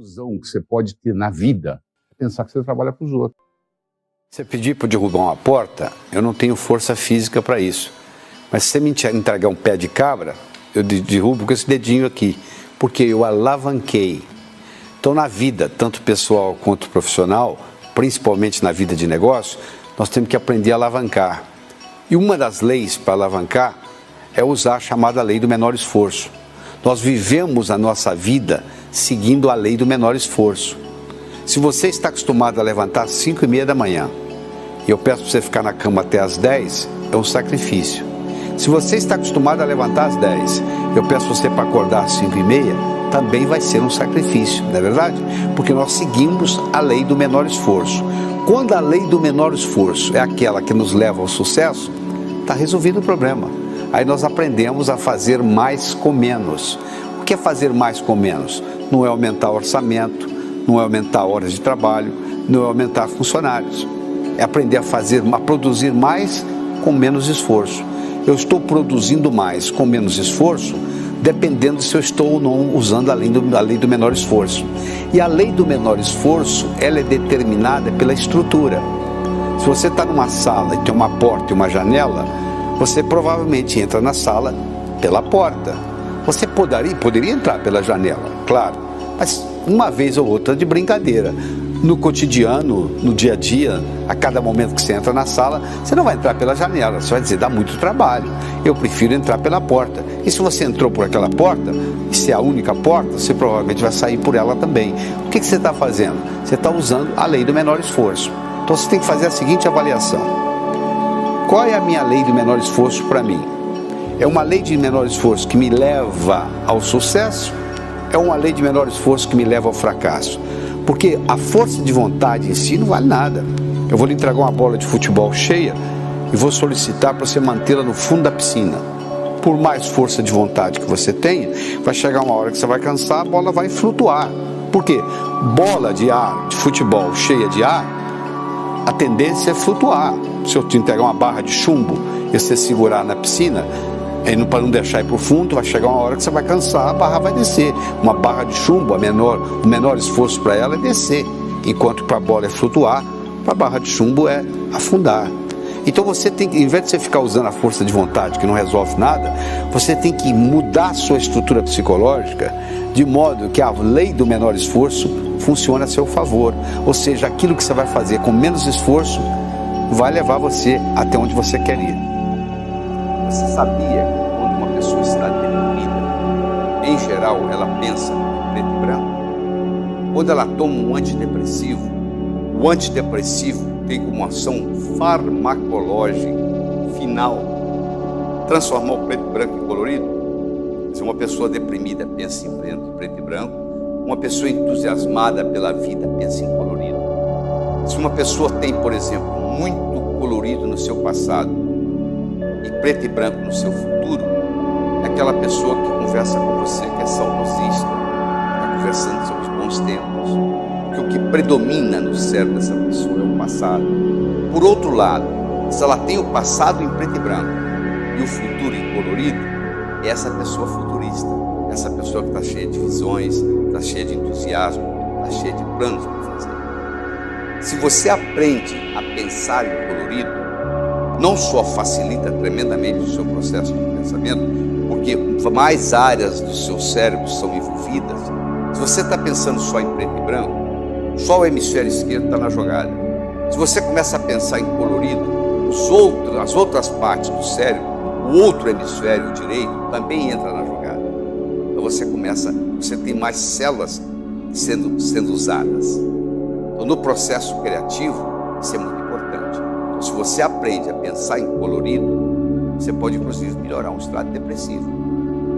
ilusão que você pode ter na vida é pensar que você trabalha para os outros. Se você pedir para derrubar uma porta, eu não tenho força física para isso. Mas se você me entregar um pé de cabra, eu derrubo com esse dedinho aqui, porque eu alavanquei. Então, na vida, tanto pessoal quanto profissional, principalmente na vida de negócio, nós temos que aprender a alavancar. E uma das leis para alavancar é usar a chamada lei do menor esforço. Nós vivemos a nossa vida seguindo a lei do menor esforço. Se você está acostumado a levantar às 5h30 da manhã e eu peço para você ficar na cama até às 10, é um sacrifício. Se você está acostumado a levantar às 10 e eu peço você para acordar às 5h30, também vai ser um sacrifício, não é verdade? Porque nós seguimos a lei do menor esforço. Quando a lei do menor esforço é aquela que nos leva ao sucesso, está resolvido o problema. Aí nós aprendemos a fazer mais com menos. O que é fazer mais com menos? Não é aumentar o orçamento, não é aumentar horas de trabalho, não é aumentar funcionários. É aprender a produzir mais com menos esforço. Eu estou produzindo mais com menos esforço, dependendo se eu estou ou não usando a lei do menor esforço. E a lei do menor esforço, ela é determinada pela estrutura. Se você está numa sala e tem uma porta e uma janela, você provavelmente entra na sala pela porta. Você poderia entrar pela janela, claro, mas uma vez ou outra de brincadeira. No cotidiano, no dia a dia, a cada momento que você entra na sala, você não vai entrar pela janela, você vai dizer, dá muito trabalho, eu prefiro entrar pela porta. E se você entrou por aquela porta, e se é a única porta, você provavelmente vai sair por ela também. O que você está fazendo? Você está usando a lei do menor esforço. Então você tem que fazer a seguinte avaliação. Qual é a minha lei do menor esforço para mim? É uma lei de menor esforço que me leva ao sucesso? É uma lei de menor esforço que me leva ao fracasso? Porque a força de vontade em si não vale nada. Eu vou lhe entregar uma bola de futebol cheia e vou solicitar para você mantê-la no fundo da piscina. Por mais força de vontade que você tenha, vai chegar uma hora que você vai cansar, a bola vai flutuar. Por quê? Bola de ar, de futebol cheia de ar, a tendência é flutuar. Se eu te entregar uma barra de chumbo e você segurar na piscina, para não deixar ir para o fundo, vai chegar uma hora que você vai cansar, a barra vai descer. Uma barra de chumbo, o menor esforço para ela é descer, enquanto para a bola é flutuar, para a barra de chumbo é afundar. Então você tem que, em vez de você ficar usando a força de vontade, que não resolve nada, você tem que mudar a sua estrutura psicológica, de modo que a lei do menor esforço funcione a seu favor. Ou seja, aquilo que você vai fazer com menos esforço vai levar você até onde você quer ir. Você sabia que quando uma pessoa está deprimida, em geral, ela pensa em preto e branco? Quando ela toma um antidepressivo, o antidepressivo tem como ação farmacológica final transformar o preto e branco em colorido. Se uma pessoa deprimida pensa em preto e branco, uma pessoa entusiasmada pela vida pensa em colorido. Se uma pessoa tem, por exemplo, muito colorido no seu passado e preto e branco no seu futuro, é aquela pessoa que conversa com você, que é saudosista, está conversando sobre os bons tempos, porque o que predomina no cérebro dessa pessoa é o passado. Por outro lado, se ela tem o passado em preto e branco e o futuro em colorido, é essa pessoa futurista, essa pessoa que está cheia de visões, está cheia de entusiasmo, está cheia de planos para fazer. Se você aprende a pensar em colorido, não só facilita tremendamente o seu processo de pensamento, porque mais áreas do seu cérebro são envolvidas. Se você está pensando só em preto e branco, só o hemisfério esquerdo está na jogada. Se você começa a pensar em colorido, as outras partes do cérebro, o outro hemisfério direito também entra na jogada. Então você tem mais células sendo usadas. Então, no processo criativo, isso é muito importante. Então, se você aprende a pensar em colorido, você pode inclusive melhorar um estado depressivo.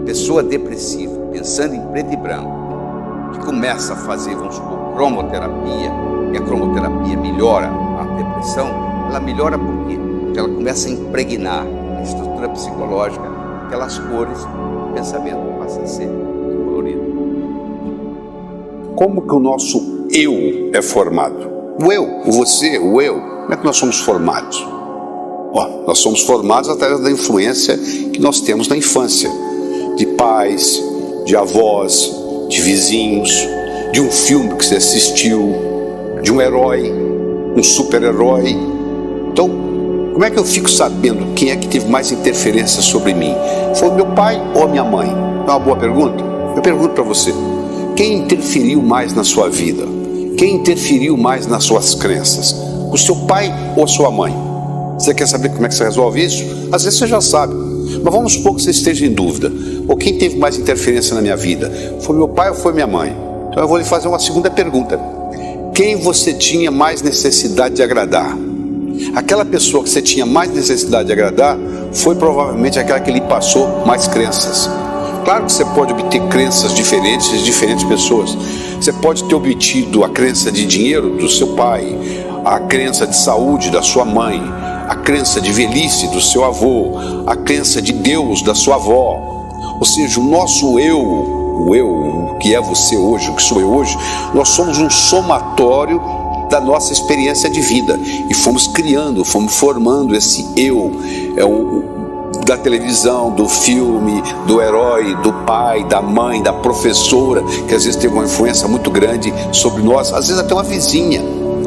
Pessoa depressiva, pensando em preto e branco, que começa a fazer, vamos supor, cromoterapia, e a cromoterapia melhora a depressão, ela melhora por quê? Porque ela começa a impregnar a estrutura psicológica, aquelas cores, o pensamento passa a ser colorido. Como que o nosso eu é formado? O eu, o você, o eu. Como é que nós somos formados? Nós somos formados através da influência que nós temos na infância, de pais, de avós, de vizinhos, de um filme que você assistiu, de um herói, um super-herói. Então, como é que eu fico sabendo quem é que teve mais interferência sobre mim? Foi meu pai ou a minha mãe? É uma boa pergunta? Eu pergunto para você, quem interferiu mais na sua vida? Quem interferiu mais nas suas crenças? O seu pai ou a sua mãe? Você quer saber como é que você resolve isso? Às vezes você já sabe, mas vamos supor que você esteja em dúvida. Ou quem teve mais interferência na minha vida? Foi meu pai ou foi minha mãe? Então eu vou lhe fazer uma segunda pergunta. Quem você tinha mais necessidade de agradar? Aquela pessoa que você tinha mais necessidade de agradar foi provavelmente aquela que lhe passou mais crenças. Claro que você pode obter crenças diferentes de diferentes pessoas. Você pode ter obtido a crença de dinheiro do seu pai, a crença de saúde da sua mãe, a crença de velhice do seu avô, a crença de Deus da sua avó. Ou seja, o nosso eu, o que é você hoje, o que sou eu hoje, nós somos um somatório da nossa experiência de vida e fomos criando, fomos formando esse eu, da televisão, do filme, do herói, do pai, da mãe, da professora, que às vezes teve uma influência muito grande sobre nós, às vezes até uma vizinha.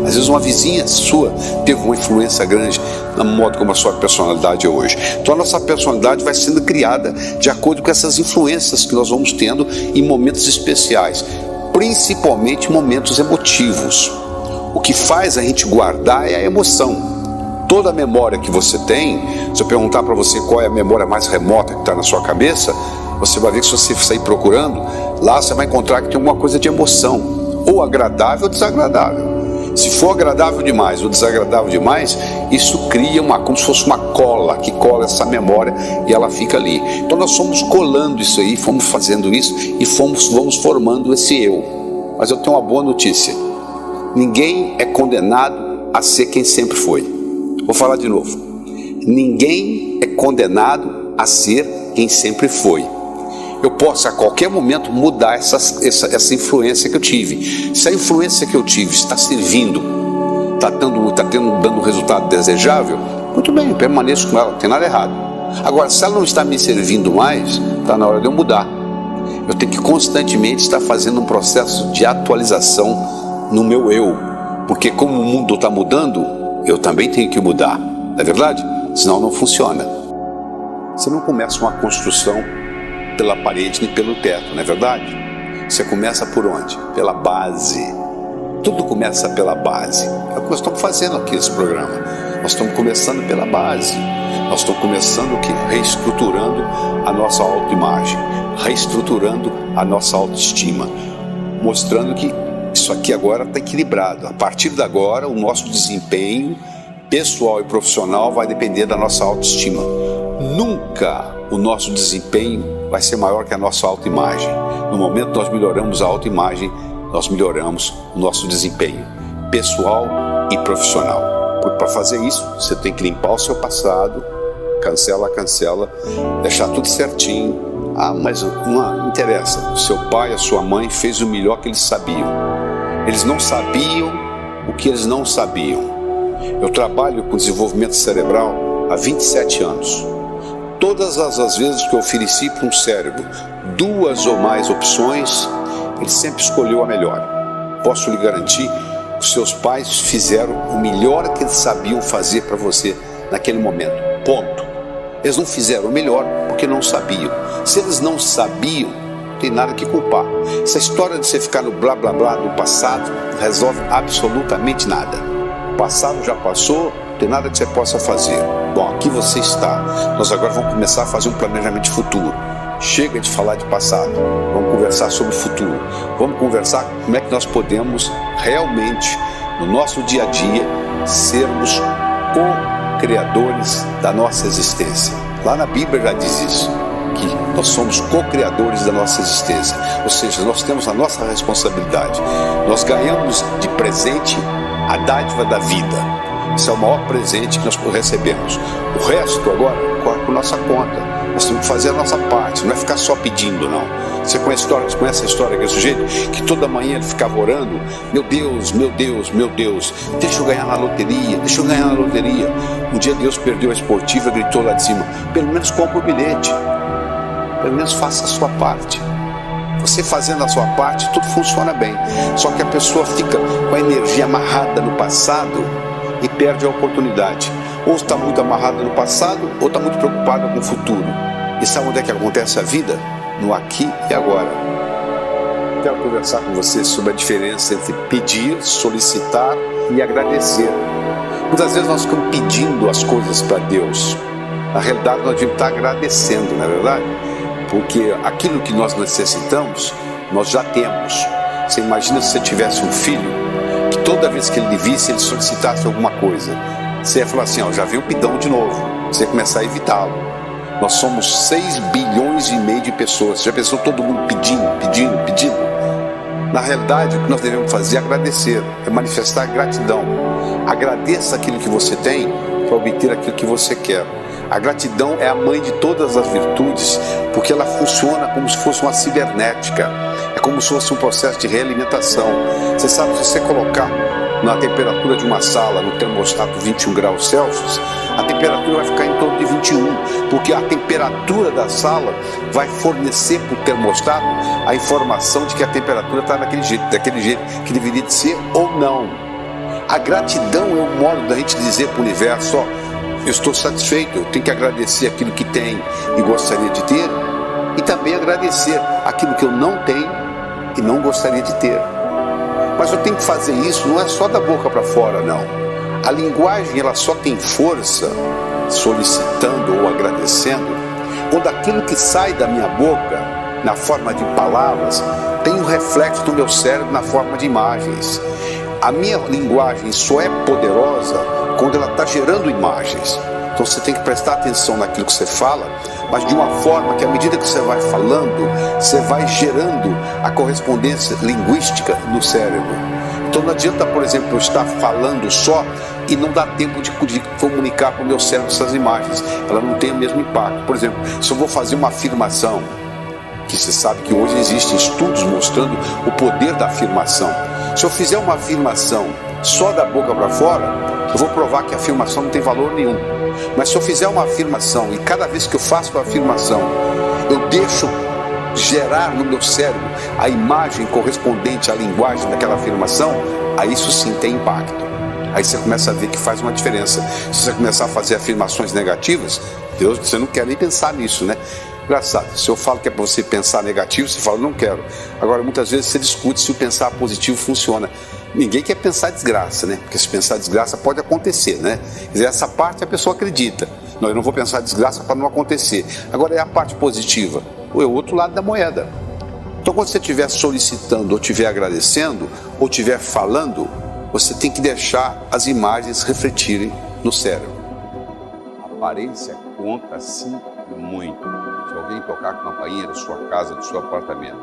Às vezes uma vizinha sua teve uma influência grande no modo como a sua personalidade é hoje. Então a nossa personalidade vai sendo criada de acordo com essas influências que nós vamos tendo em momentos especiais, principalmente momentos emotivos. O que faz a gente guardar é a emoção. Toda a memória que você tem, se eu perguntar para você qual é a memória mais remota que está na sua cabeça, você vai ver que se você sair procurando, lá você vai encontrar que tem alguma coisa de emoção, ou agradável ou desagradável. Se for agradável demais ou desagradável demais, isso cria como se fosse uma cola, que cola essa memória e ela fica ali. Então nós fomos colando isso aí, fomos fazendo isso e vamos formando esse eu. Mas eu tenho uma boa notícia. Ninguém é condenado a ser quem sempre foi. Vou falar de novo. Ninguém é condenado a ser quem sempre foi. Eu posso a qualquer momento mudar essa influência que eu tive. Se a influência que eu tive está servindo, está dando um resultado desejável, muito bem, eu permaneço com ela, não tem nada errado. Agora, se ela não está me servindo mais, está na hora de eu mudar. Eu tenho que constantemente estar fazendo um processo de atualização no meu eu, porque como o mundo está mudando, eu também tenho que mudar, não é verdade? Senão não funciona. Você não começa uma construção pela parede nem pelo teto, não é verdade? Você começa por onde? Pela base. Tudo começa pela base. É o que nós estamos fazendo aqui nesse programa. Nós estamos começando pela base. Nós estamos começando o quê? Reestruturando a nossa autoimagem, reestruturando a nossa autoestima, mostrando que isso aqui agora está equilibrado. A partir de agora, o nosso desempenho pessoal e profissional vai depender da nossa autoestima. Nunca o nosso desempenho vai ser maior que a nossa autoimagem. No momento que nós melhoramos a autoimagem, nós melhoramos o nosso desempenho pessoal e profissional. Para fazer isso, você tem que limpar o seu passado, cancela, deixar tudo certinho. Ah, mas não interessa. O seu pai, a sua mãe fez o melhor que eles sabiam. Eles não sabiam o que eles não sabiam. Eu trabalho com desenvolvimento cerebral há 27 anos. Todas as vezes que eu ofereci para um cérebro 2 ou mais opções, ele sempre escolheu a melhor. Posso lhe garantir, os seus pais fizeram o melhor que eles sabiam fazer para você naquele momento. Ponto. Eles não fizeram o melhor porque não sabiam. Se eles não sabiam, não tem nada que culpar. Essa história de você ficar no blá blá blá do passado não resolve absolutamente nada. O passado já passou, não tem nada que você possa fazer. Bom, aqui você está. Nós agora vamos começar a fazer um planejamento de futuro. Chega de falar de passado. Vamos conversar sobre o futuro. Vamos conversar como é que nós podemos realmente, no nosso dia a dia, sermos co-criadores da nossa existência. Lá na Bíblia já diz isso, que nós somos co-criadores da nossa existência. Ou seja, nós temos a nossa responsabilidade. Nós ganhamos de presente a dádiva da vida. Esse é o maior presente que nós recebemos. O resto agora corre por nossa conta. Nós temos que fazer a nossa parte, não é ficar só pedindo, não. Você conhece a história daquele sujeito que toda manhã ele ficava orando: meu Deus, meu Deus, meu Deus, deixa eu ganhar na loteria, deixa eu ganhar na loteria. Um dia Deus perdeu a esportiva, gritou lá de cima: pelo menos compra o bilhete, pelo menos faça a sua parte. Você fazendo a sua parte, tudo funciona bem. Só que a pessoa fica com a energia amarrada no passado e perde a oportunidade. Ou está muito amarrada no passado, ou está muito preocupada com o futuro. E sabe onde é que acontece a vida? No aqui e agora. Quero conversar com você sobre a diferença entre pedir, solicitar e agradecer. Muitas vezes nós ficamos pedindo as coisas para Deus. Na realidade, nós devemos estar agradecendo, não é verdade? Porque aquilo que nós necessitamos, nós já temos. Você imagina se você tivesse um filho, que toda vez que ele lhe visse, ele solicitasse alguma coisa. Você ia falar assim, ó, já veio o pidão de novo. Você ia começar a evitá-lo. Nós somos 6 bilhões e meio de pessoas. Já pensou todo mundo pedindo? Na realidade, o que nós devemos fazer é agradecer, é manifestar gratidão. Agradeça aquilo que você tem para obter aquilo que você quer. A gratidão é a mãe de todas as virtudes, porque ela funciona como se fosse uma cibernética. É como se fosse um processo de realimentação. Você sabe, se você colocar na temperatura de uma sala, no termostato 21 graus Celsius, a temperatura vai ficar em torno de 21, porque a temperatura da sala vai fornecer para o termostato a informação de que a temperatura está daquele jeito que deveria de ser ou não. A gratidão é um modo da gente dizer para o universo, ó, eu estou satisfeito, eu tenho que agradecer aquilo que tem e gostaria de ter, e também agradecer aquilo que eu não tenho e não gostaria de ter. Mas eu tenho que fazer isso, não é só da boca para fora, não. A linguagem, ela só tem força, solicitando ou agradecendo, quando aquilo que sai da minha boca, na forma de palavras, tem um reflexo do meu cérebro na forma de imagens. A minha linguagem só é poderosa quando ela está gerando imagens. Então você tem que prestar atenção naquilo que você fala, mas de uma forma que à medida que você vai falando, você vai gerando a correspondência linguística no cérebro. Então não adianta, por exemplo, eu estar falando só e não dá tempo de comunicar para o meu cérebro essas imagens. Ela não tem o mesmo impacto. Por exemplo, se eu vou fazer uma afirmação, que você sabe que hoje existem estudos mostrando o poder da afirmação. Se eu fizer uma afirmação só da boca para fora, eu vou provar que a afirmação não tem valor nenhum. Mas se eu fizer uma afirmação e cada vez que eu faço a afirmação, eu deixo gerar no meu cérebro a imagem correspondente à linguagem daquela afirmação, aí isso sim tem impacto. Aí você começa a ver que faz uma diferença. Se você começar a fazer afirmações negativas, Deus, você não quer nem pensar nisso, né? Engraçado, se eu falo que é para você pensar negativo, você fala, não quero. Agora, muitas vezes você discute se o pensar positivo funciona. Ninguém quer pensar desgraça, né? Porque se pensar desgraça pode acontecer, né? Quer dizer, essa parte a pessoa acredita. Não, eu não vou pensar desgraça para não acontecer. Agora é a parte positiva, ou é o outro lado da moeda. Então, quando você estiver solicitando, ou estiver agradecendo, ou estiver falando, você tem que deixar as imagens refletirem no cérebro. A aparência conta sim e muito. Se alguém tocar a campainha da sua casa, do seu apartamento,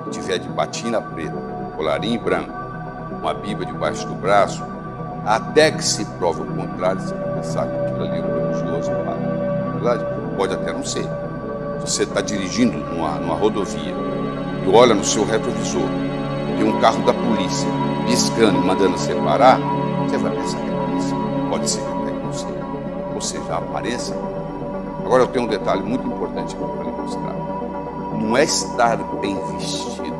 e tiver de batina preta, colarinho branco, uma Bíblia debaixo do braço, até que se prove o contrário, você vai pensar que aquilo ali é um religioso. Na verdade, pode até não ser. Se você está dirigindo numa rodovia e olha no seu retrovisor, tem um carro da polícia piscando e mandando você parar, você vai pensar que é polícia. Pode ser até que não seja. Ou seja, a aparência. Agora eu tenho um detalhe muito importante para lhe mostrar. Não é estar bem vestido,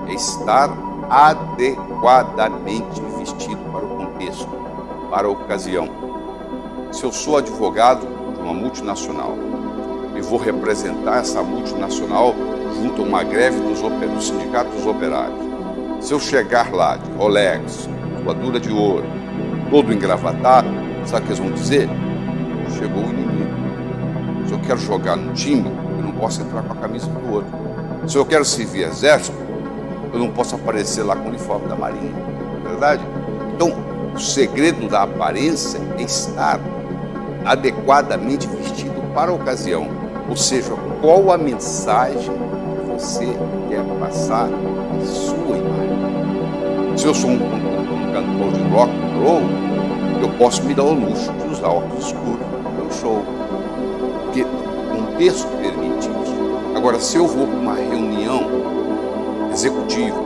é estar adequadamente vestido para o contexto, para a ocasião. Se eu sou advogado de uma multinacional e vou representar essa multinacional junto a uma greve do Sindicato dos Operários, se eu chegar lá de Rolex, voadura de ouro, todo engravatado, sabe o que eles vão dizer? Chegou o inimigo. Se eu quero jogar no time, eu não posso entrar com a camisa do outro. Se eu quero servir exército, eu não posso aparecer lá com o uniforme da Marinha. Não é verdade? Então, o segredo da aparência é estar adequadamente vestido para a ocasião. Ou seja, qual a mensagem que você quer passar em sua imagem. Se eu sou um cantor de rock and roll, eu posso me dar o luxo de usar óculos escuros no meu show. Porque o contexto permite isso. Agora, se eu vou para uma reunião executiva,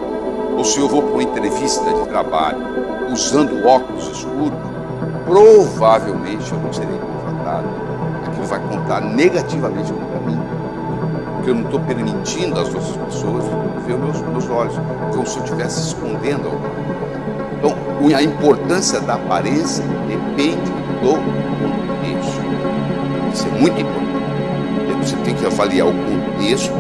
ou se eu vou para uma entrevista de trabalho usando óculos escuros, provavelmente eu não serei contratado. Aquilo vai contar negativamente contra mim. porque eu não estou permitindo às outras pessoas ver os meus olhos, como se eu estivesse escondendo alguma coisa. Então, a importância da aparência depende do contexto. Isso é muito importante. Você tem que avaliar o contexto,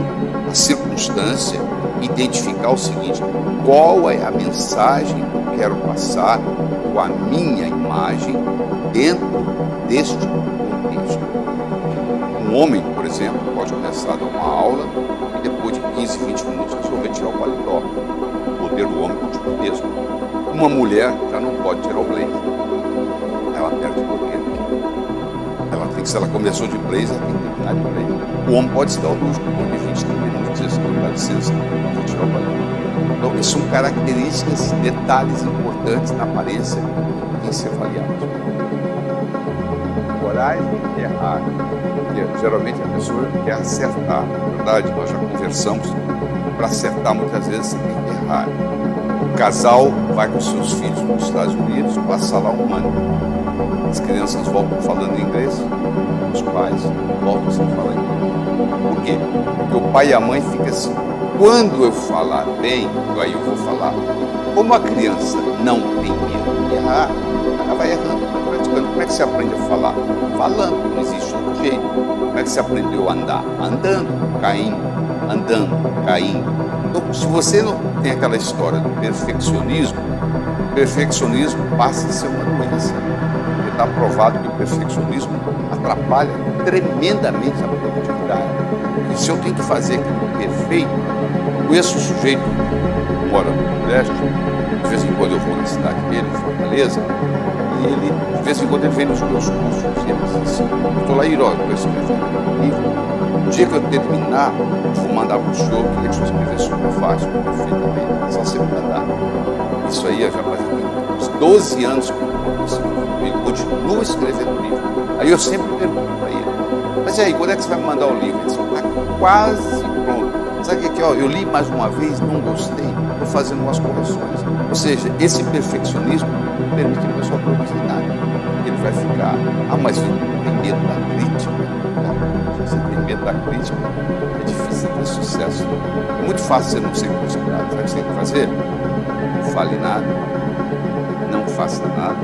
a circunstância, identificar o seguinte: qual é a mensagem que eu quero passar com a minha imagem dentro deste contexto. Um homem, por exemplo, pode começar a dar uma aula e depois de 15, 20 minutos resolver tirar o paletó. O poder do homem continua o mesmo. Uma mulher já não pode tirar o blazer. Ela perde o poder. Se ela começou de blazer, ela tem que terminar de blazer. O homem pode se dar o luxo, depois de 20, 30 minutos, dizer assim: dá licença, vou tirar o paletó. Então, essas são características, detalhes importantes na aparência que tem que ser avaliados. Coragem de errar. Porque geralmente a pessoa quer acertar. Na verdade, nós já conversamos, para acertar muitas vezes você tem que errar. O casal vai com seus filhos para os Estados Unidos, passa lá um ano. As crianças voltam falando inglês, os pais voltam sem falar inglês. Por quê? Porque o pai e a mãe ficam assim: quando eu falar bem, aí eu vou falar. Como a criança não tem medo de errar, ela vai errando, praticando. Como é que você aprende a falar? Falando, não existe outro jeito. Como é que você aprendeu a andar? Andando, caindo, andando, caindo. Então, se você não tem aquela história do perfeccionismo, o perfeccionismo passa a ser uma doença. Está provado que o perfeccionismo atrapalha tremendamente a produtividade. E se eu tenho que fazer aquilo perfeito, eu conheço um sujeito que mora no Nordeste, de vez em quando eu vou na cidade dele, em Fortaleza, e ele, de vez em quando, ele vem nos meus cursos, e ele diz assim: estou lá, Iró, eu escrever um livro. O dia que eu terminar, vou mandar para o senhor, queria que o senhor escrevesse super fácil, perfeitamente, só você me mandar. Isso aí já faz uns 12 anos que ele continua escrevendo livro. Aí eu sempre pergunto para ele: mas e aí, quando é que você vai me mandar o livro? Ele diz: está quase pronto. Sabe o que é? Eu li mais uma vez, não gostei, estou fazendo umas correções. Ou seja, esse perfeccionismo não permite que a pessoa produza nada. Ele vai ficar: mas eu tenho medo da crítica. Se você tem medo da crítica, é difícil ter sucesso. É muito fácil você não ser criticado. Sabe o que você tem que fazer? Não fale nada, não faça nada,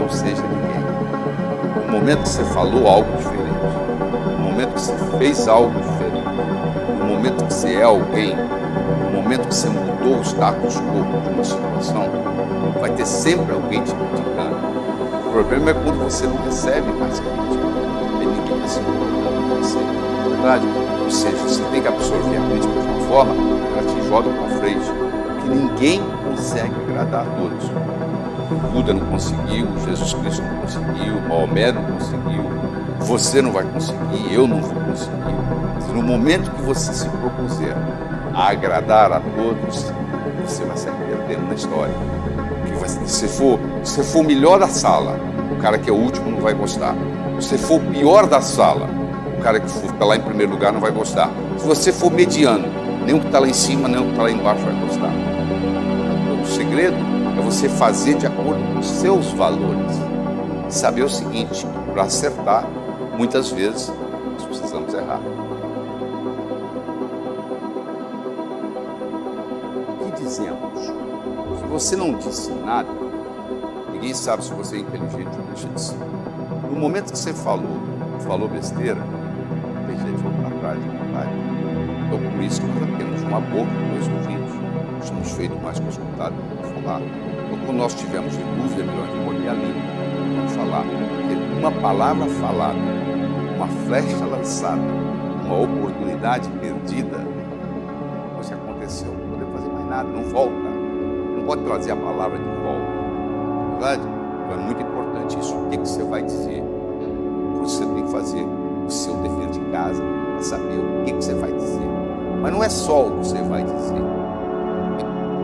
não seja ninguém. No momento que você falou algo diferente, no momento que você fez algo diferente, no momento que você é alguém, no momento que você mudou o status quo de uma situação, vai ter sempre alguém te criticando. O problema é quando você não recebe mais crítica. E ninguém está se importando com você. Na verdade, ou seja, você tem que absorver a crítica de uma forma que ela te joga para frente. Porque ninguém consegue agradar a todos. Buda não conseguiu, Jesus Cristo não conseguiu, Maomé não conseguiu, você não vai conseguir, eu não vou conseguir. No momento que você se propuser a agradar a todos, você vai sair perdendo na história. Porque se você for o melhor da sala, o cara que é o último não vai gostar. Se você for o pior da sala, o cara que está lá em primeiro lugar não vai gostar. Se você for mediano, nem o que está lá em cima, nem o que está lá embaixo vai gostar. O segredo é você fazer de acordo com os seus valores. E saber o seguinte: para acertar, muitas vezes nós precisamos errar. O que dizemos? Se você não disse nada, ninguém sabe se você é inteligente ou deixa de ser. No momento que você falou besteira, não tem jeito de voltar atrás, Então, por isso que nós temos uma boca e 2 ouvidos. Somos feitos mais que escutados do que falar. Então, quando nós tivermos em dúvida, é melhor encolher a língua, não falar. Porque uma palavra falada, uma flecha lançada, uma oportunidade perdida, o que aconteceu? Não podemos fazer mais nada, não volta. Não pode trazer a palavra de volta. Não é verdade? Então, é muito importante isso. O que você vai dizer? Você tem que fazer o seu dever de casa, para saber o que você vai dizer. Mas não é só o que você vai dizer.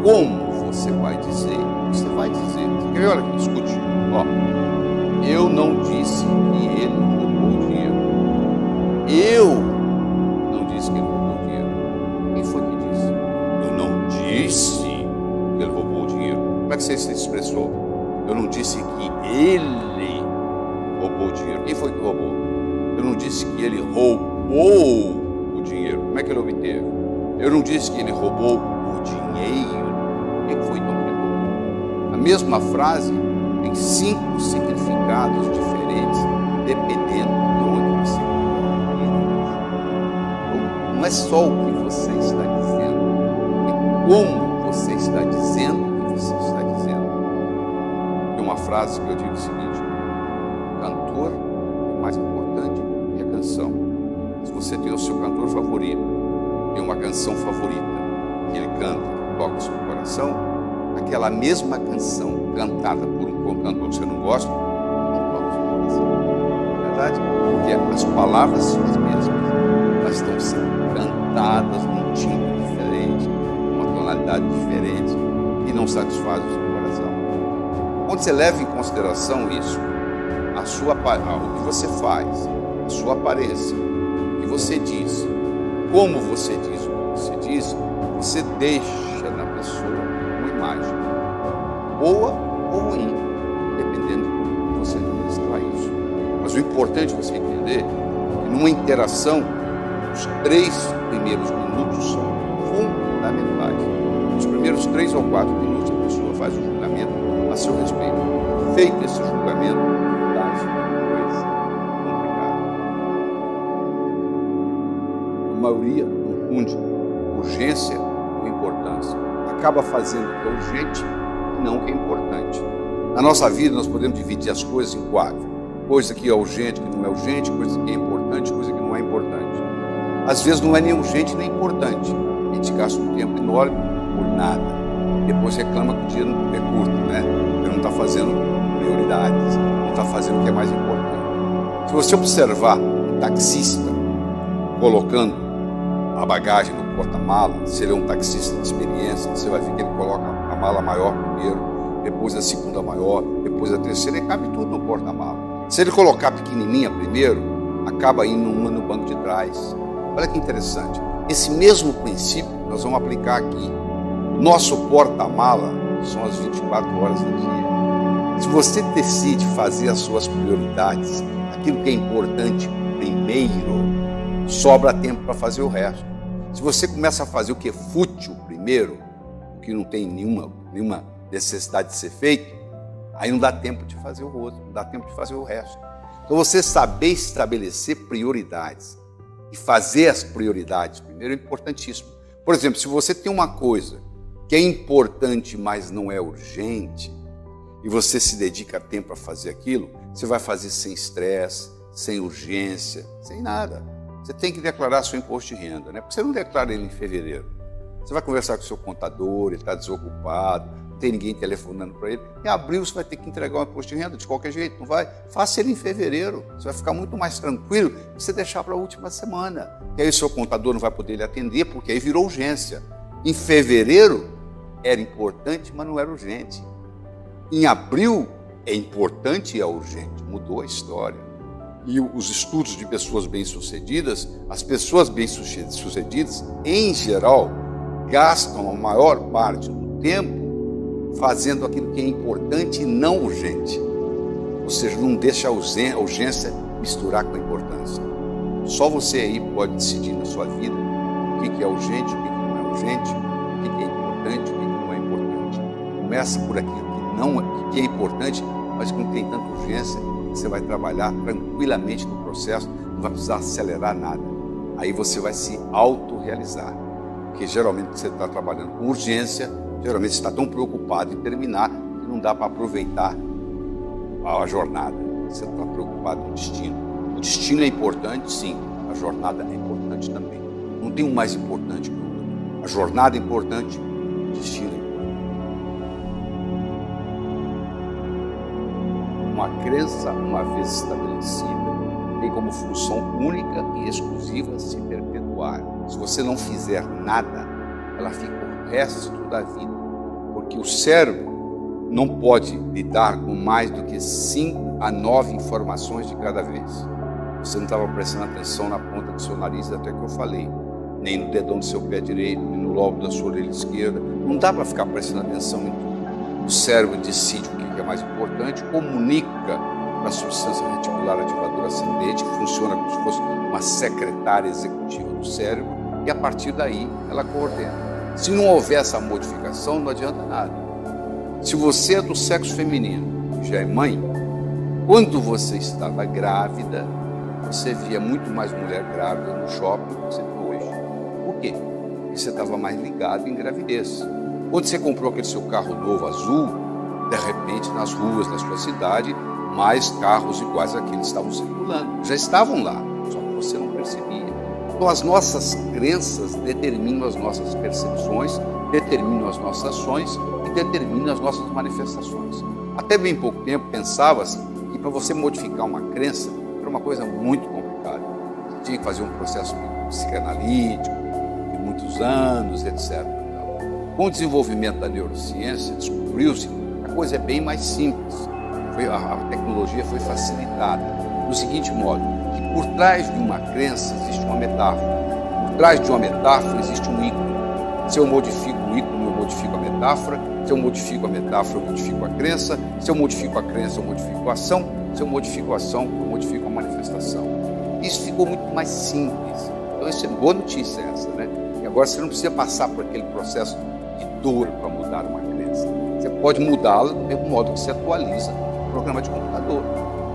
Como você vai dizer, você vai dizer. Você quer ver? Olha aqui, escute. Ó, eu não disse que ele roubou o dinheiro. Eu não disse que ele roubou o dinheiro. Quem foi que disse? Eu não disse que ele roubou o dinheiro. Como é que você se expressou? Eu não disse que ele roubou o dinheiro. Quem foi que roubou? Eu não disse que ele roubou o o dinheiro. Como é que ele obteve? Eu não disse que ele roubou o dinheiro. O que foi então que ele roubou? A mesma frase tem 5 significados diferentes, dependendo de onde você está. Não é só o que você está dizendo, é como você está dizendo o que você está dizendo. Tem uma frase que eu digo o seguinte: o cantor é mais importante que a canção. Se você tem o seu cantor favorito, tem uma canção favorita que ele canta, que toca o seu coração, aquela mesma canção cantada por um cantor que você não gosta, não toca o seu coração. É verdade? Porque as palavras são as mesmas, mas estão sendo cantadas num timbre diferente, numa tonalidade diferente, e não satisfaz o seu coração. Quando você leva em consideração isso, o que você faz, a sua aparência, o que você diz, como você diz o que você diz, você deixa na pessoa uma imagem, boa ou ruim, dependendo de como você administrar isso. Mas o importante é você entender que numa interação, os 3 primeiros minutos são fundamentais. Os primeiros 3 ou 4 minutos a pessoa faz o julgamento a seu respeito. Feito esse julgamento, dá-se uma coisa complicada. A maioria confunde urgência com importância. Acaba fazendo o que é urgente e não o que é importante. Na nossa vida, nós podemos dividir as coisas em 4. Coisa que é urgente, que não é urgente, coisa que é importante, coisa que não é importante. Às vezes não é nem urgente nem importante. A gente gasta um tempo enorme por nada. Depois reclama que o dia é curto, né? Porque não está fazendo prioridades, não está fazendo o que é mais importante. Se você observar um taxista colocando a bagagem no porta-mala, se ele é um taxista de experiência, você vai ver que ele coloca a mala maior primeiro, depois a segunda maior, depois a terceira, e cabe tudo no porta-mala. Se ele colocar pequenininha primeiro, acaba indo uma no banco de trás. Olha que interessante. Esse mesmo princípio nós vamos aplicar aqui. Nosso porta-mala são as 24 horas do dia. Se você decide fazer as suas prioridades, aquilo que é importante primeiro, sobra tempo para fazer o resto. Se você começa a fazer o que é fútil primeiro, o que não tem nenhuma necessidade de ser feito, aí não dá tempo de fazer o outro, não dá tempo de fazer o resto. Então você saber estabelecer prioridades e fazer as prioridades primeiro é importantíssimo. Por exemplo, se você tem uma coisa que é importante, mas não é urgente, e você se dedica tempo a fazer aquilo, você vai fazer sem estresse, sem urgência, sem nada. Você tem que declarar seu imposto de renda, né? Porque você não declara ele em fevereiro. Você vai conversar com o seu contador, ele está desocupado, não tem ninguém telefonando para ele. Em abril você vai ter que entregar o imposto de renda de qualquer jeito, não vai? Faça ele em fevereiro. Você vai ficar muito mais tranquilo se você deixar para a última semana. E aí o seu contador não vai poder lhe atender, porque aí virou urgência. Em fevereiro era importante, mas não era urgente. Em abril é importante e é urgente. Mudou a história. E os estudos de pessoas bem-sucedidas, as pessoas bem-sucedidas, em geral, gastam a maior parte do tempo fazendo aquilo que é importante e não urgente. Ou seja, não deixa a urgência misturar com a importância. Só você aí pode decidir na sua vida o que é urgente, o que não é urgente, o que é importante, o que não é importante. Começa por aquilo que é importante, mas que não tem tanta urgência. Você vai trabalhar tranquilamente no processo, não vai precisar acelerar nada. Aí você vai se autorrealizar. Porque geralmente você está trabalhando com urgência, geralmente você está tão preocupado em terminar que não dá para aproveitar a jornada. Você está preocupado com o destino. O destino é importante, sim. A jornada é importante também. Não tem um mais importante que o outro. A jornada é importante, o destino é importante. Uma crença, uma vez estabelecida, tem como função única e exclusiva se perpetuar. Se você não fizer nada, ela fica o resto da vida. Porque o cérebro não pode lidar com mais do que 5 a 9 informações de cada vez. Você não estava prestando atenção na ponta do seu nariz, até que eu falei. Nem no dedão do seu pé direito, nem no lobo da sua orelha esquerda. Não dá para ficar prestando atenção em tudo. O cérebro decide o que é mais importante, comunica para a substância reticular ativadora ascendente, que funciona como se fosse uma secretária executiva do cérebro, e a partir daí ela coordena. Se não houver essa modificação, não adianta nada. Se você é do sexo feminino, já é mãe, quando você estava grávida, você via muito mais mulher grávida no shopping do que você vê hoje. Por quê? Porque você estava mais ligado em gravidez. Quando você comprou aquele seu carro novo azul, de repente nas ruas da sua cidade, mais carros iguais àqueles estavam circulando. Já estavam lá, só que você não percebia. Então as nossas crenças determinam as nossas percepções, determinam as nossas ações e determinam as nossas manifestações. Até bem pouco tempo pensava-se que para você modificar uma crença era uma coisa muito complicada. Você tinha que fazer um processo psicanalítico de muitos anos, etc. Com o desenvolvimento da neurociência, descobriu-se que a coisa é bem mais simples. A tecnologia foi facilitada do seguinte modo, que por trás de uma crença existe uma metáfora. Por trás de uma metáfora existe um ícone. Se eu modifico o ícone, eu modifico a metáfora. Se eu modifico a metáfora, eu modifico a crença. Se eu modifico a crença, eu modifico a ação. Se eu modifico a ação, eu modifico a manifestação. Isso ficou muito mais simples. Então, isso é boa notícia essa, né? E agora você não precisa passar por aquele processo de dor para mudar uma crença. Você pode mudá-la do mesmo modo que você atualiza o programa de computador.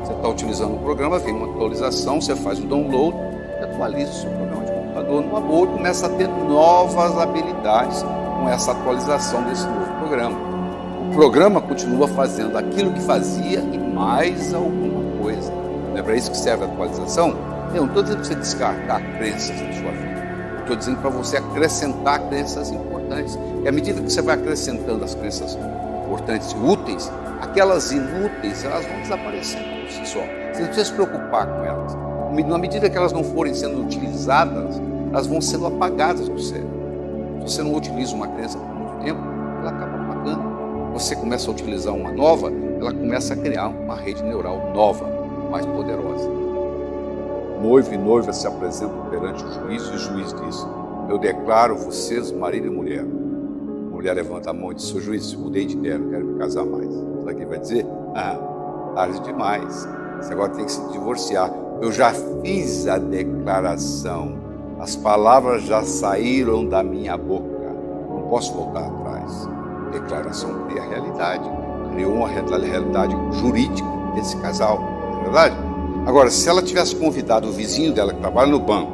Você está utilizando o programa, vem uma atualização, você faz um download e atualiza o seu programa de computador numa boa e começa a ter novas habilidades com essa atualização desse novo programa. O programa continua fazendo aquilo que fazia e mais alguma coisa. Não é para isso que serve a atualização? Eu não estou dizendo para você descartar crenças na sua vida. Estou dizendo para você acrescentar crenças importantes. E à medida que você vai acrescentando as crenças importantes e úteis, aquelas inúteis, elas vão desaparecendo por si só. Você não precisa se preocupar com elas. Na medida que elas não forem sendo utilizadas, elas vão sendo apagadas do cérebro. Se você não utiliza uma crença por muito tempo, ela acaba apagando. Você começa a utilizar uma nova, ela começa a criar uma rede neural nova, mais poderosa. Noivo e noiva se apresentam perante o juiz e o juiz diz: eu declaro vocês marido e mulher. A mulher levanta a mão e diz: seu juiz, mudei de ideia, não quero me casar mais. Sabe o que vai dizer? Tarde demais. Você agora tem que se divorciar. Eu já fiz a declaração. As palavras já saíram da minha boca. Não posso voltar atrás. Declaração cria a realidade. Criou uma realidade jurídica desse casal. Não é verdade? Agora, se ela tivesse convidado o vizinho dela que trabalha no banco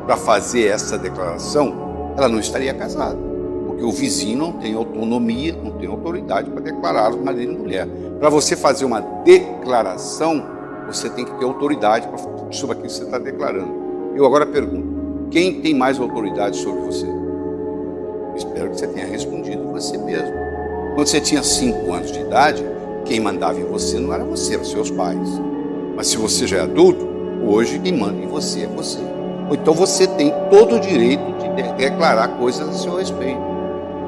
para fazer essa declaração, ela não estaria casada. Porque o vizinho não tem autonomia, não tem autoridade para declarar marido e mulher. Para você fazer uma declaração, você tem que ter autoridade sobre aquilo que você está declarando. Eu agora pergunto, quem tem mais autoridade sobre você? Espero que você tenha respondido você mesmo. Quando você tinha 5 anos de idade, quem mandava em você não era você, eram seus pais. Mas se você já é adulto, hoje quem manda em você é você. Então você tem todo o direito de declarar coisas a seu respeito.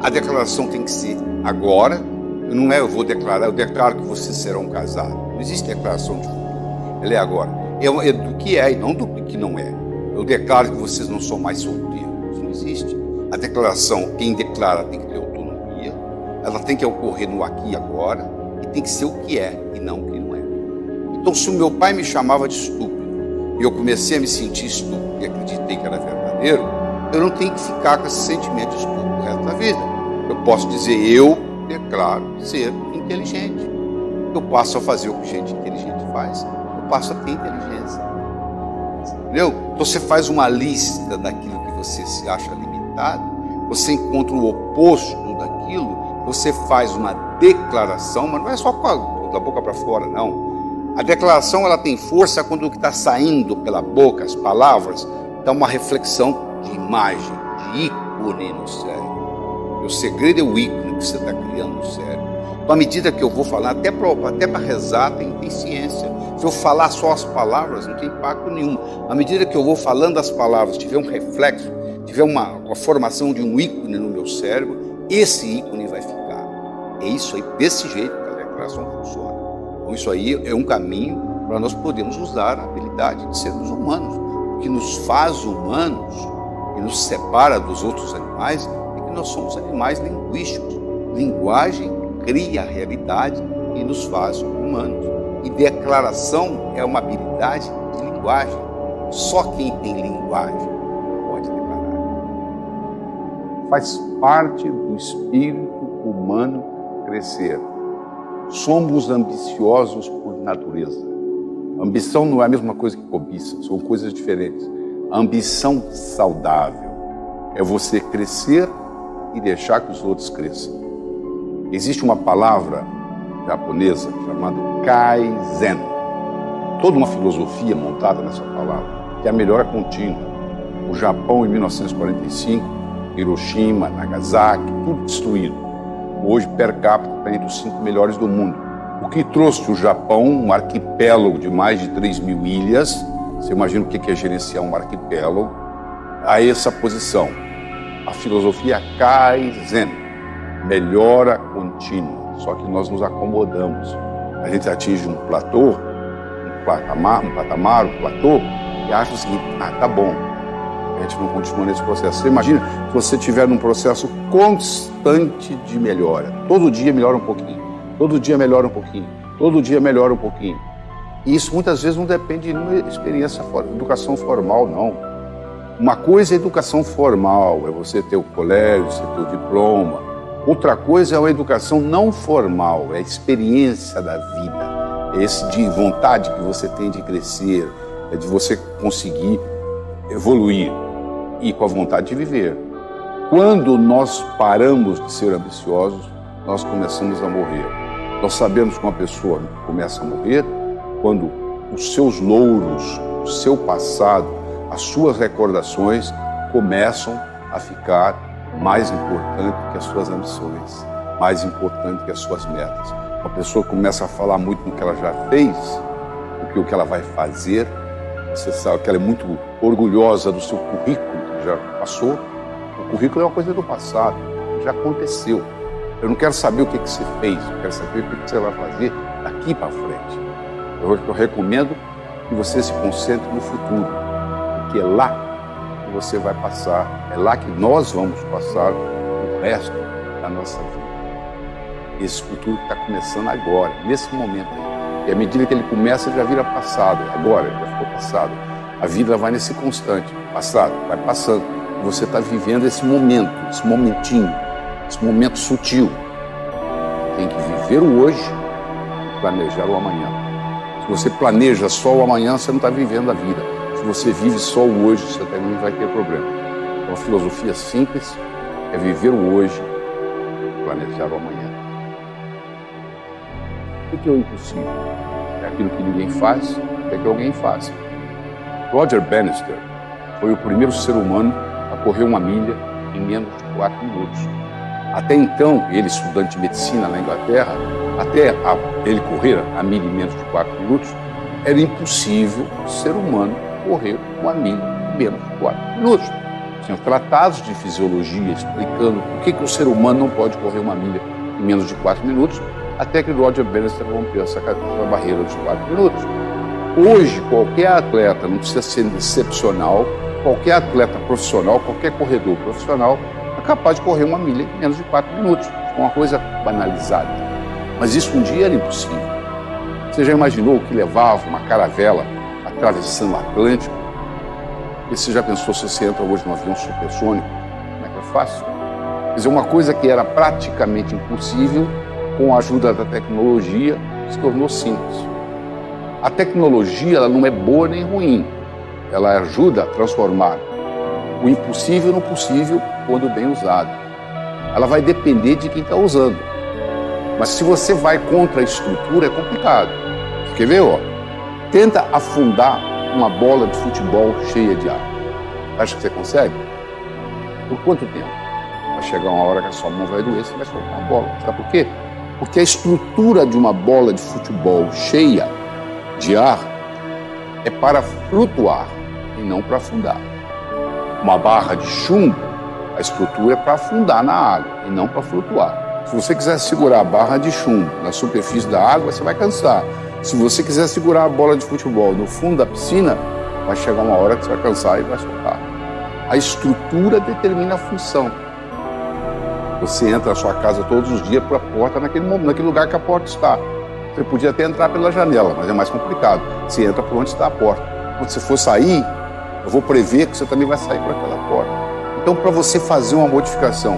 A declaração tem que ser agora, não é eu vou declarar, eu declaro que vocês serão casados. Não existe declaração de futuro. Ela é agora. É do que é e não do que não é. Eu declaro que vocês não são mais solteiros. Isso não existe. A declaração, quem declara tem que ter autonomia, ela tem que ocorrer no aqui e agora, e tem que ser o que é e não o que não é. Então, se o meu pai me chamava de estúpido, e eu comecei a me sentir estúpido e acreditei que era verdadeiro, eu não tenho que ficar com esse sentimento de estúpido o resto da vida. Eu posso dizer, eu declaro ser inteligente. Eu passo a fazer o que gente inteligente faz, eu passo a ter inteligência. Entendeu? Então você faz uma lista daquilo que você se acha limitado, você encontra o oposto daquilo, você faz uma declaração, mas não é só da boca para fora, não. A declaração ela tem força quando o que está saindo pela boca, as palavras, dá uma reflexão de imagem, de ícone no cérebro. O segredo é o ícone que você está criando no cérebro. Então, à medida que eu vou falar, até para rezar tem ciência. Se eu falar só as palavras, não tem impacto nenhum. À medida que eu vou falando as palavras, tiver um reflexo, tiver uma formação de um ícone no meu cérebro, esse ícone vai ficar. É isso aí, desse jeito que a declaração funciona. Então, isso aí é um caminho para nós podermos usar a habilidade de sermos humanos. O que nos faz humanos e nos separa dos outros animais é que nós somos animais linguísticos. Linguagem cria a realidade e nos faz humanos. E declaração é uma habilidade de linguagem. Só quem tem linguagem pode declarar. Faz parte do espírito humano crescer. Somos ambiciosos por natureza. Ambição não é a mesma coisa que cobiça, são coisas diferentes. A ambição saudável é você crescer e deixar que os outros cresçam. Existe uma palavra japonesa chamada Kaizen. Toda uma filosofia montada nessa palavra, que é a melhora contínua. O Japão, em 1945, Hiroshima, Nagasaki, tudo destruído. Hoje, per capita, está entre os 5 melhores do mundo. O que trouxe o Japão, um arquipélago de mais de 3.000 ilhas, você imagina o que é gerenciar um arquipélago, a essa posição. A filosofia Kaizen, melhora contínua. Só que nós nos acomodamos. A gente atinge um platô, um platô, e acha o seguinte, tá bom. A gente não continua nesse processo. Você imagina se você estiver num processo constante de melhora. Todo dia melhora um pouquinho. Todo dia melhora um pouquinho. Todo dia melhora um pouquinho. E isso muitas vezes não depende de uma experiência, educação formal, não. Uma coisa é educação formal, é você ter o colégio, você ter o diploma. Outra coisa é a educação não formal, é a experiência da vida. É esse de vontade que você tem de crescer, é de você conseguir evoluir e com a vontade de viver. Quando nós paramos de ser ambiciosos, nós começamos a morrer. Nós sabemos que uma pessoa começa a morrer quando os seus louros, o seu passado, as suas recordações começam a ficar mais importante que as suas ambições, mais importante que as suas metas. Uma pessoa começa a falar muito do que ela já fez, do que o que ela vai fazer. Você sabe que ela é muito orgulhosa do seu currículo que já passou. O currículo é uma coisa do passado, já aconteceu. Eu não quero saber o que você fez, eu quero saber o que você vai fazer daqui para frente. Eu recomendo que você se concentre no futuro, porque é lá que você vai passar, é lá que nós vamos passar o resto da nossa vida. Esse futuro está começando agora, nesse momento aí. E à medida que ele começa, ele já vira passado. Agora, ele já ficou passado. A vida vai nesse constante. Passado, vai passando. E você está vivendo esse momento, esse momentinho, esse momento sutil. Tem que viver o hoje e planejar o amanhã. Se você planeja só o amanhã, você não está vivendo a vida. Se você vive só o hoje, você também vai ter problema. Então, a filosofia simples é viver o hoje e planejar o amanhã. O que é o impossível? É aquilo que ninguém faz, até que alguém faça. Roger Bannister foi o primeiro ser humano a correr 1 milha em menos de 4 minutos. Até então, ele, estudante de medicina na Inglaterra, até ele correr a milha em menos de 4 minutos, era impossível o ser humano correr 1 milha em menos de 4 minutos. Tinha tratados de fisiologia explicando por que o ser humano não pode correr 1 milha em menos de 4 minutos, até que Roger Bannister rompeu essa barreira dos 4 minutos. Hoje, qualquer atleta, não precisa ser excepcional, qualquer atleta profissional, qualquer corredor profissional é capaz de correr 1 milha em menos de 4 minutos. É uma coisa banalizada. Mas isso um dia era impossível. Você já imaginou o que levava uma caravela atravessando o Atlântico? E você já pensou se você entra hoje num avião supersônico? Como é que é fácil? Quer dizer, uma coisa que era praticamente impossível, com a ajuda da tecnologia, se tornou simples. A tecnologia ela não é boa nem ruim. Ela ajuda a transformar o impossível no possível quando bem usado. Ela vai depender de quem está usando. Mas se você vai contra a estrutura, é complicado. Você quer ver? Ó? Tenta afundar uma bola de futebol cheia de água. Acha que você consegue? Por quanto tempo? Vai chegar uma hora que a sua mão vai doer, você vai soltar a bola. Sabe por quê? Porque a estrutura de uma bola de futebol cheia de ar é para flutuar e não para afundar. Uma barra de chumbo, a estrutura é para afundar na água e não para flutuar. Se você quiser segurar a barra de chumbo na superfície da água, você vai cansar. Se você quiser segurar a bola de futebol no fundo da piscina, vai chegar uma hora que você vai cansar e vai soltar. A estrutura determina a função. Você entra na sua casa todos os dias por a porta naquele lugar que a porta está. Você podia até entrar pela janela, mas é mais complicado. Você entra por onde está a porta. Quando você for sair, eu vou prever que você também vai sair por aquela porta. Então, para você fazer uma modificação,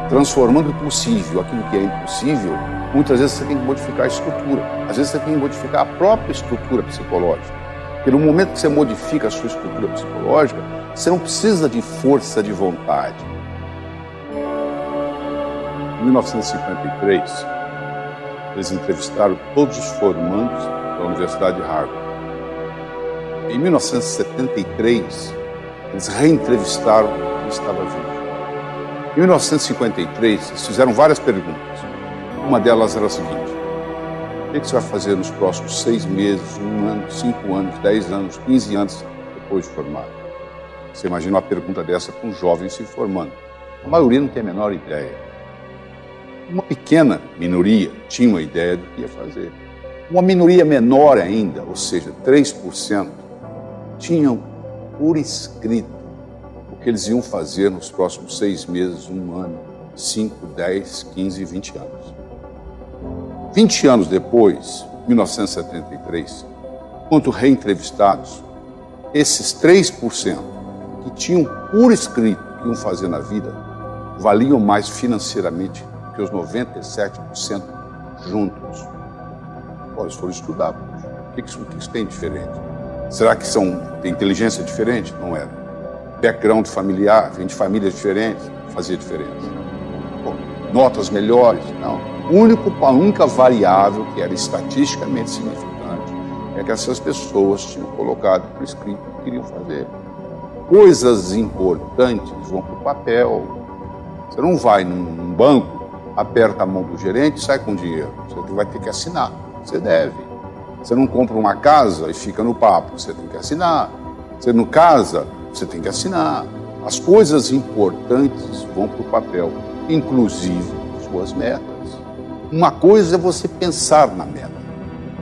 transformando o possível aquilo que é impossível, muitas vezes você tem que modificar a estrutura. Às vezes você tem que modificar a própria estrutura psicológica. Porque no momento que você modifica a sua estrutura psicológica, você não precisa de força de vontade. Em 1953, eles entrevistaram todos os formandos da Universidade de Harvard. Em 1973, eles reentrevistaram quem estava vivo. Em 1953, eles fizeram várias perguntas. Uma delas era a seguinte: o que você vai fazer nos próximos 6 meses, 1 ano, 5 anos, 10 anos, 15 anos depois de formado? Você imagina uma pergunta dessa para um jovem se formando. A maioria não tem a menor ideia. Uma pequena minoria tinha uma ideia do que ia fazer. Uma minoria menor ainda, ou seja, 3%, tinham por escrito o que eles iam fazer nos próximos 6 meses, 1 ano, 5, 10, 15, 20 anos. 20 anos depois, 1973, quando reentrevistados, esses 3% que tinham por escrito o que iam fazer na vida valiam mais financeiramente que os 97% juntos. Olha, eles foram estudar. O que isso tem diferente? Será que tem inteligência diferente? Não era. Background familiar, vem de famílias diferentes, fazia diferença. Bom, notas melhores? Não. A única variável que era estatisticamente significante é que essas pessoas tinham colocado por escrito o que queriam fazer. Coisas importantes vão para o papel. Você não vai num banco, aperta a mão do gerente e sai com dinheiro. Você vai ter que assinar. Você deve. Você não compra uma casa e fica no papo. Você tem que assinar. Você não casa, você tem que assinar. As coisas importantes vão para o papel, inclusive suas metas. Uma coisa é você pensar na meta.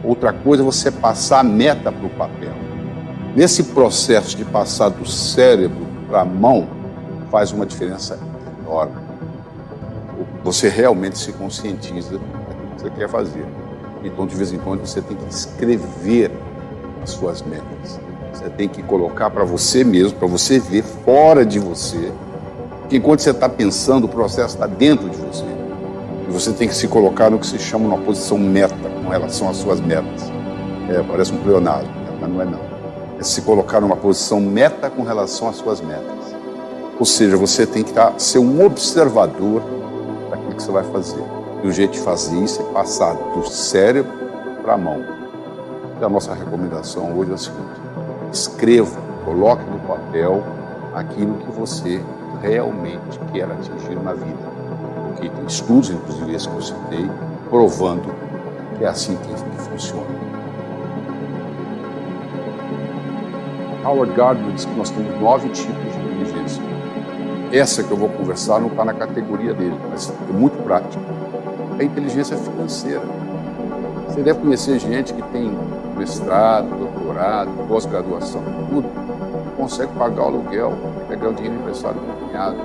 Outra coisa é você passar a meta para o papel. Nesse processo de passar do cérebro para a mão, faz uma diferença enorme. Você realmente se conscientiza daquilo que você quer fazer. Então, de vez em quando, você tem que escrever as suas metas. Você tem que colocar para você mesmo, para você ver fora de você. Porque enquanto você está pensando, o processo está dentro de você. E você tem que se colocar no que se chama uma posição meta com relação às suas metas. Parece um pleonasmo, mas não é não. É se colocar numa posição meta com relação às suas metas. Ou seja, você tem que ser um observador daquilo que você vai fazer. E o jeito de fazer isso é passar do cérebro para a mão. E a nossa recomendação hoje é a seguinte: escreva, coloque no papel aquilo que você realmente quer atingir na vida. Porque tem estudos, inclusive esse que eu citei, provando que é assim que funciona. Howard Gardner diz que nós temos 9 tipos de inteligência. Essa que eu vou conversar não está na categoria dele, mas é muito prática. É a inteligência financeira. Você deve conhecer gente que tem mestrado, doutorado, pós-graduação, tudo, não consegue pagar o aluguel, pegar o dinheiro emprestado com o cunhado.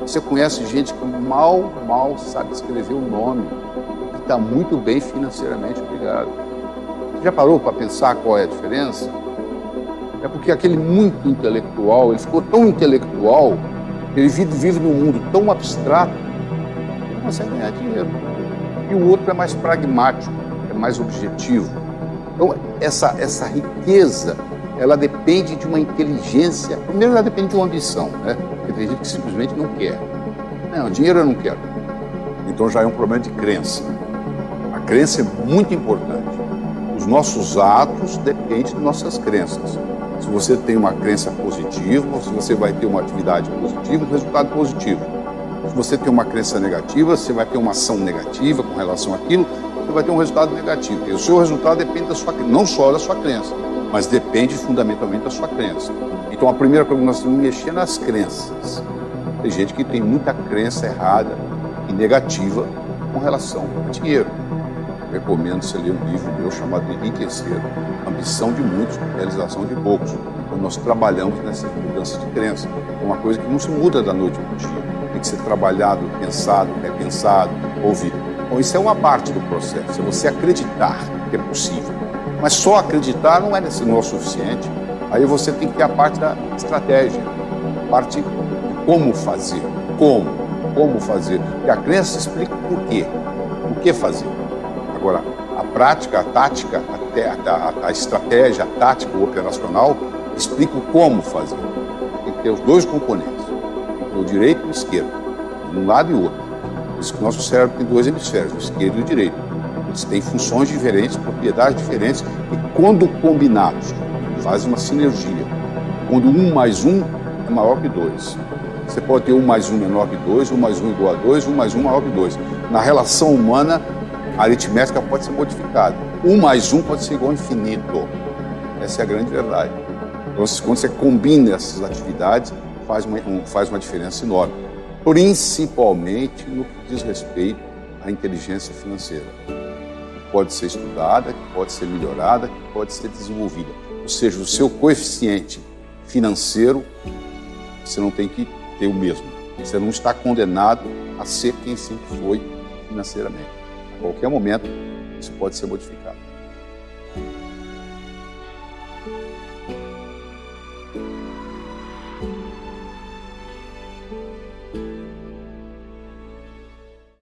Você conhece gente que mal sabe escrever o nome, que está muito bem financeiramente, obrigado. Você já parou para pensar qual é a diferença? É porque aquele muito intelectual, ele ficou tão intelectual, ele vive num mundo tão abstrato, que ele não consegue ganhar dinheiro. E o outro é mais pragmático, é mais objetivo. Então, essa riqueza, ela depende de uma inteligência. Primeiro, ela depende de uma ambição, né? Porque tem gente que simplesmente não quer. Não, dinheiro eu não quero. Então já é um problema de crença. A crença é muito importante. Os nossos atos dependem de nossas crenças. Se você tem uma crença positiva, se você vai ter uma atividade positiva, um resultado positivo. Se você tem uma crença negativa, você vai ter uma ação negativa com relação àquilo, você vai ter um resultado negativo. E o seu resultado depende da sua crença, não só da sua crença, mas depende fundamentalmente da sua crença. Então a primeira coisa que nós temos que mexer nas crenças. Tem gente que tem muita crença errada e negativa com relação ao dinheiro. Eu recomendo você ler um livro meu chamado Enriquecer, Ambição de Muitos, Realização de Poucos. Então nós trabalhamos nessa mudança de crença. É uma coisa que não se muda da noite para o dia. Tem que ser trabalhado, pensado, repensado, ouvido. Bom, isso é uma parte do processo, é você acreditar que é possível. Mas só acreditar não é o suficiente. Aí você tem que ter a parte da estratégia, a parte de como fazer, como fazer. E a crença explica o que fazer. Agora, a prática, a tática, a estratégia, a tática, o operacional, explica o como fazer. Tem que ter os dois componentes, o direito e o esquerdo, de um lado e outro. Por isso que o nosso cérebro tem dois hemisférios, o esquerdo e o direito. Eles têm funções diferentes, propriedades diferentes, e quando combinados, fazem uma sinergia. Quando 1 mais 1 é maior que 2. Você pode ter 1 mais 1 menor que 2, 1 mais 1 igual a 2, 1 mais 1 maior que 2. Na relação humana, a aritmética pode ser modificada. 1 mais 1 pode ser igual ao infinito. Essa é a grande verdade. Então, quando você combina essas atividades, faz uma diferença enorme. Principalmente no que diz respeito à inteligência financeira. Que pode ser estudada, que pode ser melhorada, que pode ser desenvolvida. Ou seja, o seu coeficiente financeiro, você não tem que ter o mesmo. Você não está condenado a ser quem sempre foi financeiramente. A qualquer momento, isso pode ser modificado.